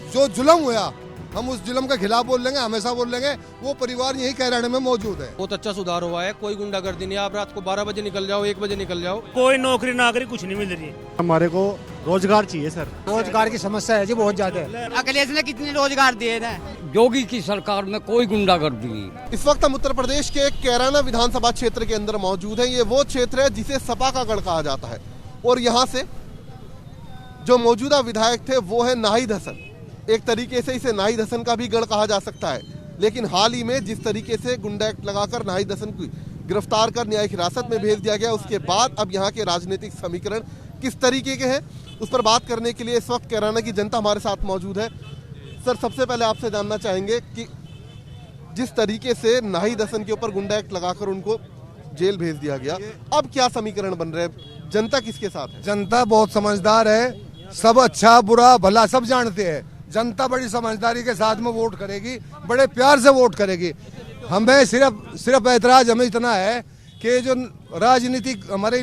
जो जुल्म हुआ हम उस जुल्म के खिलाफ बोल लेंगे, हमेशा बोल लेंगे। वो परिवार यही कैराने में मौजूद है। बहुत अच्छा सुधार हुआ है, कोई गुंडागर्दी नहीं। आप रात को 12 बजे निकल जाओ, 1 बजे निकल जाओ, कोई नौकरी नाकरी कुछ नहीं मिल रही। हमारे को रोजगार चाहिए सर। रोजगार की समस्या है जी बहुत ज्यादा। अखिलेश ने कितने रोजगार दिए थे? योगी की सरकार में कोई गुंडागर्दी नहीं। इस वक्त हम उत्तर प्रदेश के कैराना विधानसभा क्षेत्र के अंदर मौजूद है। ये वो क्षेत्र है जिसे सपा का गढ़ कहा जाता है और यहाँ से जो मौजूदा विधायक थे वो है नाहिद हसन। एक तरीके से इसे नाहिद हसन का भी गढ़ कहा जा सकता है। लेकिन हाल ही में जिस तरीके से गुंडा एक्ट लगाकर नाहिद हसन को गिरफ्तार कर न्यायिक हिरासत में भेज दिया गया, उसके बाद अब यहाँ के राजनीतिक समीकरण किस तरीके के हैं उस पर बात करने के लिए इस वक्त कैराना की जनता हमारे साथ मौजूद है। सर, सबसे पहले आपसे जानना चाहेंगे कि जिस तरीके से नाहिद हसन के ऊपर गुंडा एक्ट लगाकर उनको जेल भेज दिया गया, अब क्या समीकरण बन रहे हैं? जनता किसके साथ है? जनता बहुत समझदार है, सब अच्छा बुरा भला सब जानते हैं। जनता बड़ी समझदारी के साथ में वोट करेगी, बड़े प्यार से वोट करेगी। हमें सिर्फ ऐतराज हमें इतना है कि जो राजनीति हमारी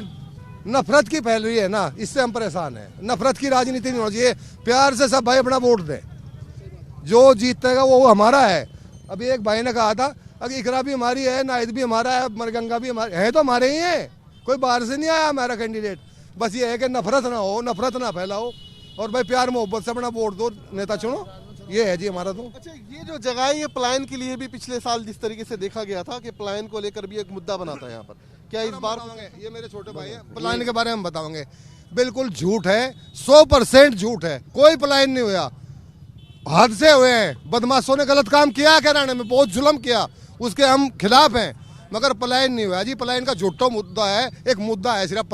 नफरत की फैल रही है ना, इससे हम परेशान हैं। नफरत की राजनीति नहीं होनी चाहिए, प्यार से सब भाई अपना वोट दें। जो जीतेगा वो हमारा है। अभी एक भाई ने कहा था अगर इकरा भी हमारी है, नाहिद भी हमारा है, मरगंगा भी हमारे है, तो हमारे ही है, कोई बाहर से नहीं आया हमारा कैंडिडेट। बस ये है कि नफरत ना हो, नफरत ना फैलाओ और भाई प्यार मोहब्बत से अपना वोट दो, नेता चुनो। ये है जी हमारा। तो अच्छा, ये जो जगह है ये पलायन के लिए भी पिछले साल जिस तरीके से देखा गया था कि पलायन को लेकर भी एक मुद्दा बना था यहाँ पर, क्या इस बार? ये मेरे छोटे भाई हैं, पलायन के बारे में बताओगे? बिल्कुल झूठ है, 100% झूठ है। कोई पलायन नहीं हुआ, हादसे हुए हैं। बदमाशों ने गलत काम किया कैराने में, बहुत जुल्म किया, उसके हम खिलाफ हैं, मगर पलायन नहीं हुआ जी। पलायन का झूठा मुद्दा है, एक मुद्दा है सिर्फ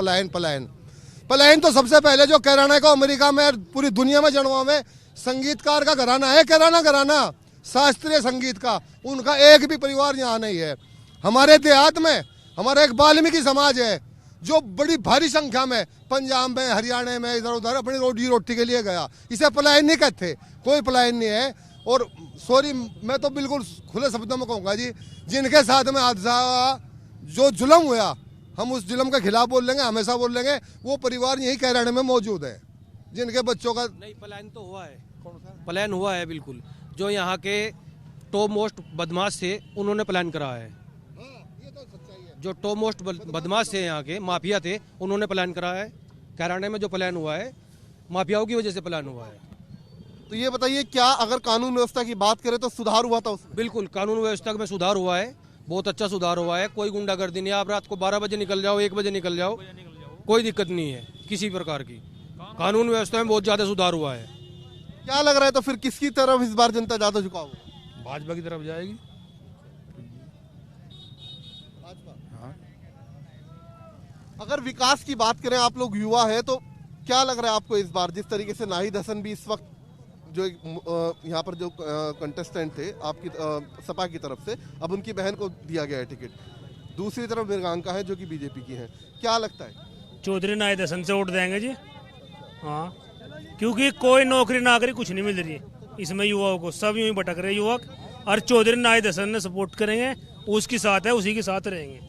पलायन तो सबसे पहले जो कैराना को अमेरिका में पूरी दुनिया में जन्मा में संगीतकार का घराना है कैराना शास्त्रीय संगीत का, उनका एक भी परिवार यहाँ नहीं है। हमारे देहात में हमारा एक वाल्मीकि समाज है जो बड़ी भारी संख्या में पंजाब में, हरियाणा में, इधर उधर अपनी रोजी रोटी के लिए गया। इसे पलायन नहीं कहते, कोई पलायन नहीं है। और सॉरी, मैं तो बिल्कुल खुले शब्दों में कहूँगा जी, जिनके साथ में हादसा जो जुल्म हुआ हम उस जुल्म के खिलाफ बोल लेंगे, हमेशा बोल लेंगे। वो परिवार यही कैराने में मौजूद है जिनके बच्चों का नहीं पलायन तो हुआ है। पलायन हुआ है बिल्कुल। जो यहाँ के टॉप मोस्ट बदमाश थे उन्होंने पलायन करा है। जो टॉप मोस्ट बदमाश थे यहाँ के माफिया थे, उन्होंने पलायन करा है। कैराने में जो पलायन हुआ है माफियाओं की वजह से पलायन हुआ है। तो ये बताइए, क्या अगर कानून व्यवस्था की बात करें तो सुधार हुआ था उसमें? बिल्कुल, कानून व्यवस्था में सुधार हुआ है, बहुत अच्छा सुधार हुआ है। कोई गुंडागर्दी नहीं। आप रात को 12 बजे निकल जाओ, 1 बजे निकल जाओ, कोई दिक्कत नहीं है किसी प्रकार की। कानून व्यवस्था में बहुत ज्यादा सुधार हुआ है। क्या लग रहा है तो फिर किसकी तरफ इस बार जनता ज्यादा झुकाव होगा? भाजपा की तरफ जाएगी। अगर विकास की बात करें, आप लोग युवा है, तो क्या लग रहा है आपको इस बार जिस तरीके से नाहिद हसन भी इस वक्त जो यहाँ पर जो कंटेस्टेंट थे आपकी सपा की तरफ से, अब उनकी बहन को दिया गया है टिकट, दूसरी तरफ मृगांका है जो कि बीजेपी की है, क्या लगता है? चौधरी नाहिद हसन से वोट देंगे जी। हाँ, क्योंकि कोई नौकरी नाकरी कुछ नहीं मिल रही इसमें युवाओं को, सब यूं ही भटक रहे युवक। और चौधरी नाहिद हसन ने सपोर्ट करेंगे, उसके साथ है, उसी के साथ रहेंगे।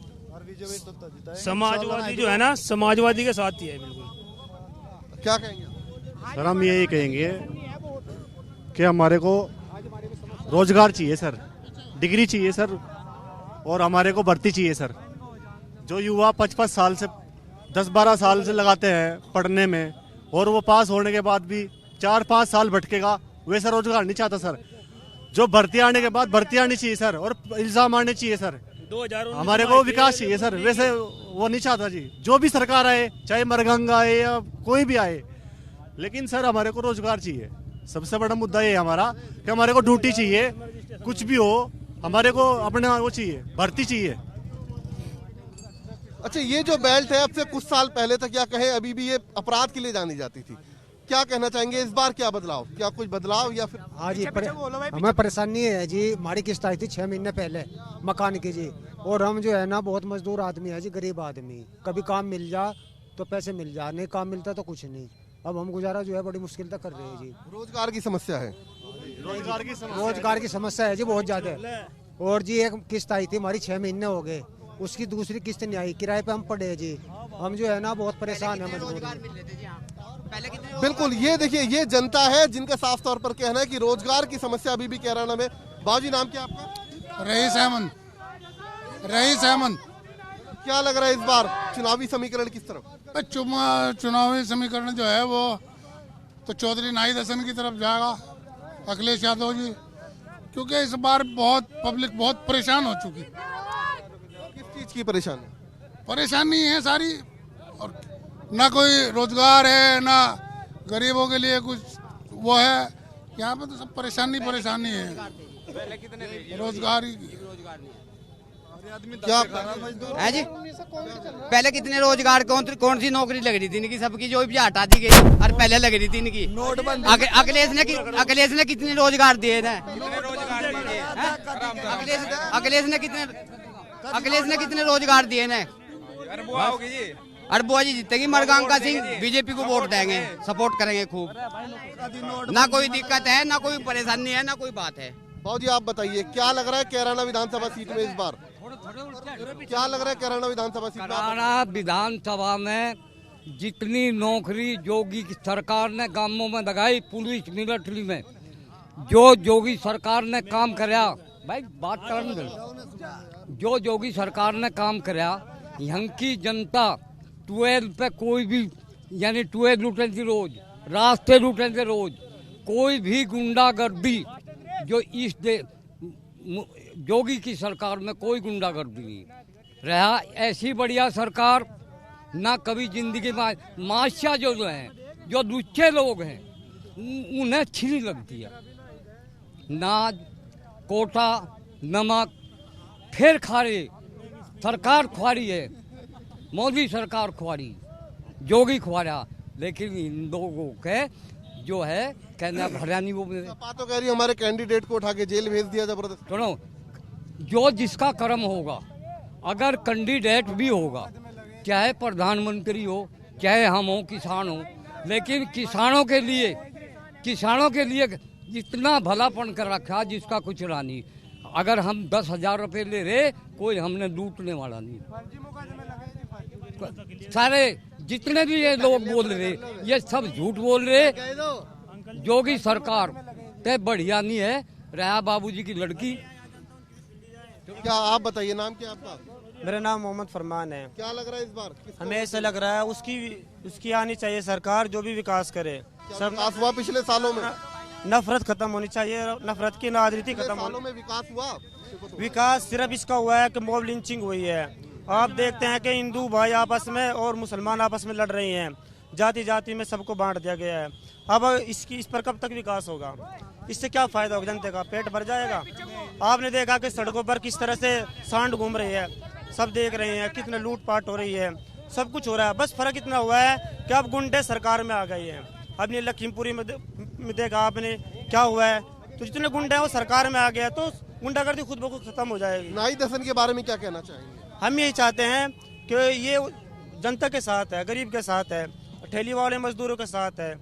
समाजवादी जो है ना, समाजवादी के साथ ही है बिल्कुल। क्या कहेंगे सर? हम यही कहेंगे कि हमारे को रोजगार चाहिए सर, डिग्री चाहिए सर, और हमारे को भर्ती चाहिए सर। जो युवा 5-5 साल से 10-12 साल से लगाते हैं पढ़ने में और वो पास होने के बाद भी 4-5 साल भटकेगा, वैसा रोजगार नहीं चाहता सर। जो भर्ती आने के बाद भर्ती आनी चाहिए सर, और इल्जाम आने चाहिए सर। हमारे को विकास चाहिए सर, वैसे वो नहीं चाहता जी। जो भी सरकार आए, चाहे मरगंगा आए या कोई भी आए, लेकिन सर हमारे को रोजगार चाहिए। सबसे बड़ा मुद्दा ये है हमारा कि हमारे को ड्यूटी चाहिए, कुछ भी हो हमारे को अपना वो चाहिए, भर्ती चाहिए। अच्छा, ये जो बेल्ट है अब से कुछ साल पहले तक या कहे अभी भी ये अपराध के लिए जानी जाती थी, क्या कहना चाहेंगे इस बार? क्या बदलाव, क्या कुछ बदलाव या फिर? हाँ जी, हमें परेशानी है जी। हमारी किस्त आई थी 6 महीने पहले मकान की जी, और हम जो है ना बहुत मजदूर आदमी है जी, गरीब आदमी। कभी काम मिल जा तो पैसे मिल जा, नहीं काम मिलता तो कुछ नहीं। अब हम गुजारा जो है बड़ी मुश्किल तक कर रहे हैं जी। रोजगार की समस्या है? रोजगार की समस्या है जी बहुत ज्यादा। और जी एक किस्त आई थी हमारी 6 महीने हो गए, उसकी दूसरी किस्त नहीं आई, किराए पे हम पड़े जी। हम जो है ना बहुत परेशान है, मजबूर हैं। पहले कितने बिल्कुल, ये देखिए, ये जनता है जिनका साफ तौर पर कहना है कि रोजगार की समस्या अभी भी कैराना में। बाबूजी, नाम क्या आपका? रईस अहमद। क्या लग रहा है इस बार चुनावी समीकरण किस तरफ? चुनावी समीकरण जो है वो तो चौधरी नाहिद हसन की तरफ जाएगा, अखिलेश यादव जी, क्योंकि इस बार बहुत पब्लिक बहुत परेशान हो चुकी। किस चीज की परेशानी है सारी, और ना कोई रोजगार है, ना गरीबों के लिए कुछ वो है। यहाँ पे तो सब परेशानी है, रोजगार ही। क्या है जी? पहले कितने रोजगार कौन सी नौकरी लग रही थी इनकी? सबकी जो भी हटा दी गई और पहले लग रही थी इनकी। अखिलेश ने कितने रोजगार दिए थे? अखिलेश ने कितने रोजगार दिए ने? अरबुआ जी जीतेगी। मरगांका सिंह बीजेपी को वोट देंगे, सपोर्ट करेंगे खूब। ना कोई दिक्कत है, ना कोई परेशानी है, ना कोई बात है। बाबूजी, आप बताइए क्या लग रहा है कैराना विधानसभा सीट में इस बार? क्या लग रहा है कैराना विधानसभा सीट में? कैराना विधानसभा में जितनी नौकरी योगी की सरकार ने गांवों में लगाई, पुलिस मिलिट्री में जो योगी सरकार ने काम कराया, भाई बात करने दो, जो योगी सरकार ने काम कराया, यहाँ की जनता 12 पे कोई भी, यानी 12 लूटे थी रोज, रास्ते लूटे थे रोज, कोई भी गुंडागर्दी जो इस योगी की सरकार में कोई गुंडागर्दी नहीं रहा। ऐसी बढ़िया सरकार ना कभी जिंदगी में। माशिया जो हैं, जो लुच्चे लोग हैं, उन्हें अच्छी नहीं लगती है। नाज, कोटा, नमक फिर खारे, सरकार खुआरी है, मोदी सरकार खुआरी, योगी खुआरा, लेकिन इन लोगों के जो है कहना भरा नहीं। वो तो कह रही है हमारे कैंडिडेट को उठा के जेल भेज दिया जबरदस्त। सुनो, जो जिसका कर्म होगा, अगर कैंडिडेट भी होगा, चाहे प्रधानमंत्री हो, चाहे हम हो, किसान हो, लेकिन किसानों के लिए इतना भलापन कर रखा जिसका कुछ रानी। अगर हम 10,000 रुपये ले रहे, कोई हमने लूटने वाला नहीं। सारे जितने भी ये लोग बोल रहे, ये सब झूठ बोल रहे। योगी सरकार ते बढ़िया नहीं है। रहा बाबूजी की लड़की। क्या आप बताइए, नाम क्या आपका? मेरा नाम मोहम्मद फरमान है। क्या लग रहा है इस बार? हमें ऐसा लग रहा है उसकी आनी चाहिए सरकार, जो भी विकास करे। सब विकास हुआ पिछले सालों में? नफरत खत्म होनी चाहिए, नफरत की राजनीति खत्म सालों में विकास हुआ? विकास सिर्फ इसका हुआ है कि मॉब लिंचिंग हुई है। आप देखते हैं कि हिंदू भाई आपस में और मुसलमान आपस में लड़ रही हैं, जाति जाति में सबको बांट दिया गया है। अब इस पर कब तक विकास होगा? इससे क्या फायदा होगा? जनता का पेट भर जाएगा? आपने देखा कि सड़कों पर किस तरह से सांड घूम रही है, सब देख रहे हैं, कितने लूटपाट हो रही है, सब कुछ हो रहा है। बस फर्क इतना हुआ है कि अब गुंडे सरकार में आ गए हैं। अपनी लखीमपुरी में देखा आपने क्या हुआ है, तो जितने गुंडे हैं वो सरकार में आ गया, तो गुंडागर्दी खुद ब खुद खत्म हो जाएगी। नाहिद हसन के बारे में क्या कहना चाहेंगे? हम यही चाहते हैं कि ये जनता के साथ है, गरीब के साथ है, ठेली वाले मजदूरों के साथ है,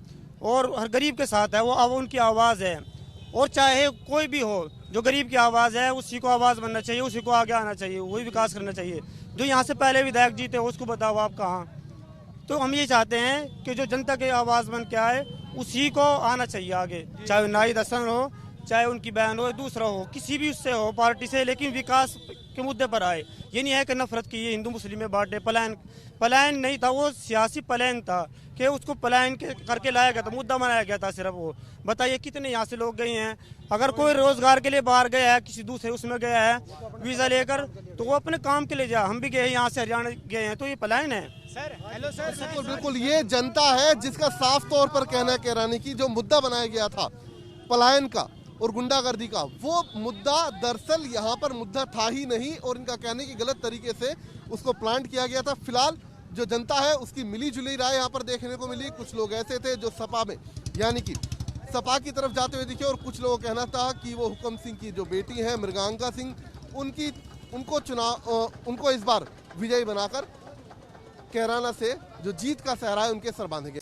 और हर गरीब के साथ है। वो अब उनकी आवाज़ है, और चाहे कोई भी हो, जो गरीब की आवाज़ है उसी को आवाज़ बनना चाहिए, उसी को आगे आना चाहिए, वही विकास करना चाहिए। जो यहाँ से पहले विधायक जीते उसको बताओ आप कहाँ। तो हम ये चाहते हैं कि जो जनता की आवाज़ बन के आए उसी को आना चाहिए आगे, चाहे नाहिद हसन हो, चाहे उनकी बहन हो, दूसरा हो, किसी भी उससे हो पार्टी से, लेकिन विकास के मुद्दे पर आए। ये नहीं है कि नफरत की, ये हिंदू मुस्लिम में बांटे। पलायन नहीं था, वो सियासी पलायन था कि उसको पलायन करके लाया गया था, मुद्दा बनाया गया था सिर्फ। वो बताइए कितने यहाँ से लोग गए हैं। अगर कोई रोजगार के लिए बाहर गया है, किसी दूसरे उसमें गया है वीजा लेकर, तो वो अपने काम के लिए जा। हम भी गए यहाँ से हरियाणा गए हैं, तो ये पलायन है। Sir hello sir. बिल्कुल बिल्कुल, ये जनता है जिसका साफ तौर पर कहना है कैरानी की जो मुद्दा बनाया गया था पलायन का और गुंडागर्दी का, वो मुद्दा दरअसल यहाँ पर मुद्दा था ही नहीं, और इनका कहने की गलत तरीके से उसको प्लांट किया गया था। फिलहाल जो जनता है उसकी मिली जुली राय यहाँ पर देखने को मिली। कुछ लोग ऐसे थे जो सपा में, यानी कि सपा की तरफ जाते हुए दिखे, और कुछ लोगों का कहना था कि वो हुक्म सिंह की जो बेटी है मृगांका सिंह, उनको इस बार विजयी बनाकर कैराना से जो जीत का सहरा है उनके सर बांधेंगे।